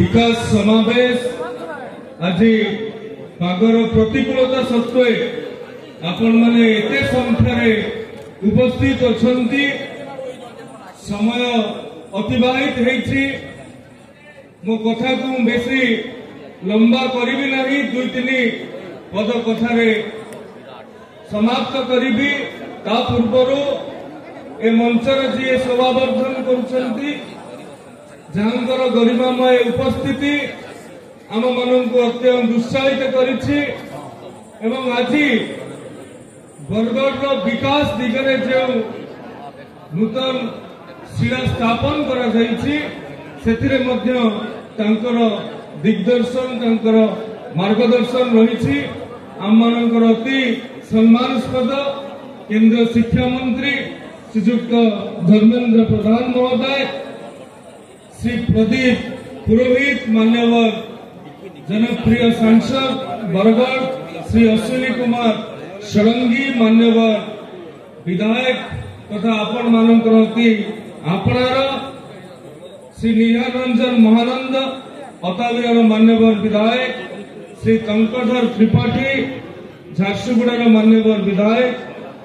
विकास समावेश आज पागर प्रतिकूलता सत्वे आपण माने एते संख्यारे उपस्थित अछंती। समय अतिबाहित हेछि मो कथा को बेसी लंबा करिबी नहीं, दुई तीन पद कथारे समाप्त करिबी। ता पूर्वरु ए मंचर जी शोभावर्धन करुछंती जहांकर गरिमामय उपस्थिति आम मानक अत्यंत उत्साहित करिछि एवं आज बरगढ़ विकास दिगरे जो नूतन शिला स्थापन करा जाइछि सेथिरे मध्य तांकर दिग्दर्शन तांकर मार्गदर्शन रही। आम मानकर अति सम्मानस्पद केंद्र शिक्षा मंत्री श्रीयुक्त धर्मेंद्र प्रधान महोदय, श्री प्रदीप पुरोहित मान्यवर जनप्रिय सांसद बरगढ़, श्री अश्विनी कुमार षडंगी मान्यवर विधायक तथा आपण मानकर अति आपणार श्री निहारंजन महानंद अताविरार मान्यवर विधायक, श्री कंकधर त्रिपाठी झारसुगुड़ार मान्यवर विधायक,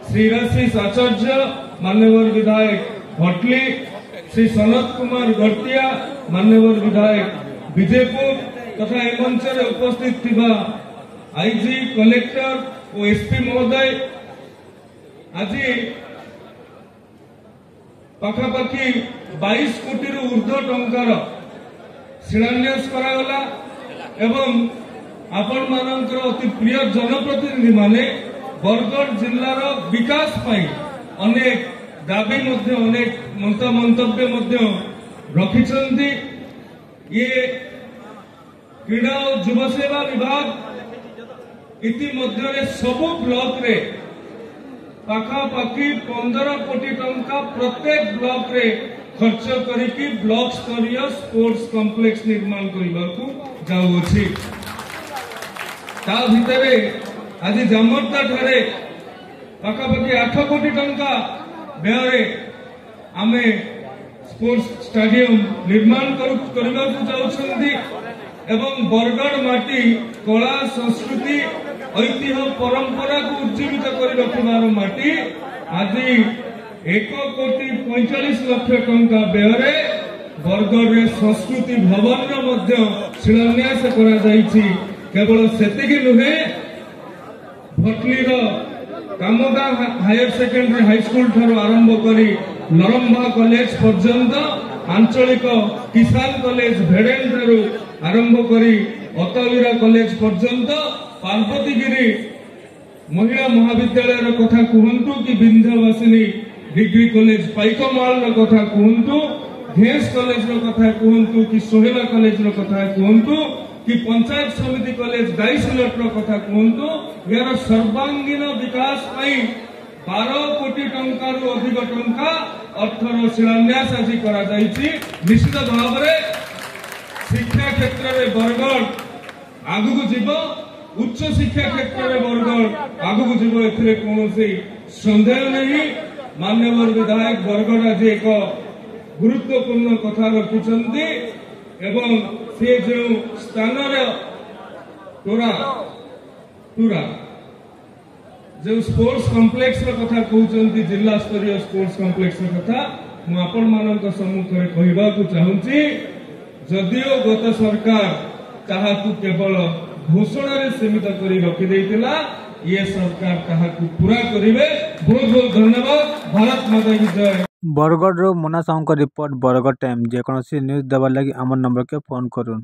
श्री राशिष आचार्य मान्यवर विधायक भटली, श्री सनत कुमार गड़तिया मान्यवर विधायक विजयपुर तथा ए मंचर उपस्थित थिबा आईजी कलेक्टर और एसपी महोदय। आज पाखापाखि 22 कोटी ऊर्ध्व टंकार शिलान्यास करागला एवं आपण मानकर अति प्रिय जनप्रतिनिधि माने बरगढ़ जिल्लार विकास पाई अनेक दाबी मध्य अनेक मंतव्य मध्य रखिछंती। ये क्रीड़ा और युवा सेवा विभाग इति मध्य सबु ब्लॉक रे पाखापाखि 15 कोटी टंका प्रत्येक ब्लॉक रे खर्च करिकी ब्लॉक स्तरीय स्पोर्ट्स कॉम्प्लेक्स निर्माण करने को जाऊँगी। ता भितरे आज जामर्दा ठारे पाखापाखि 8 कोटी टंका व्यय आमे स्पोर्ट्स स्टेडियम निर्माण करने को जाऊँगी एवं बरगढ़ माटी कला संस्कृति ऐतिह्य परंपरा को उज्जीवित कर रखिबार माटी आज 1 कोटी 45 लाख टंका व्यय बरगढ़ रे संस्कृति भवन मध्य शिलान्यास करा जाइछि। केवल सेतिकी नुहे भटलीर Kamada higher secondary high school ठारू आरंभ करी नरंभा कॉलेज पर्यंत आंचलिक किसान कॉलेज भेडेन ठारू आरंभ करी अताविरा कॉलेज पर्यंत पार्वतीगिरी महिला महाविद्यालय कथा कहतु कि विंध्यवासिनी डिग्री कॉलेज पाइकमाल कथा कहतु घेस कॉलेज कथा कहतु कि सोहेला कॉलेज कथा कहतु कि पंचायत समिति कॉलेज गाईसिलट कथा कहतु यार सर्वांगीन विकास 12 कोटी टंका अधिक टंका अर्थर शिलान्यास आज करा जाइछि। निश्चित भाव में शिक्षा क्षेत्र में बरगढ़ आगु जीव, उच्च शिक्षा क्षेत्र में बरगढ़ आगु जीव एथिरे कोनोसी संदेह नहीं। मान्यवर विधायक बरगढ़ आज एक गुरुत्वपूर्ण कथा रखिछंती एवं से जो स्थान टूरा जो स्पोर्ट्स कॉम्प्लेक्स कथा कहते जिला स्तरीय स्पोर्ट्स कॉम्प्लेक्स कथा मुझे मान सम्मुखें कहवाक चाहूँगी। जदियो गत सरकार ताहाकु केवल घोषणा सीमित कर रखिदे ये सरकार ताहाकु पूरा करिवे। बहुत बहुत धन्यवाद। भारत माता की जय। बरगढ़ मोना साहू रिपोर्ट बरगढ़ टाइम जेकोसी न्यूज देवार लगी आम नंबर के फोन करूँ।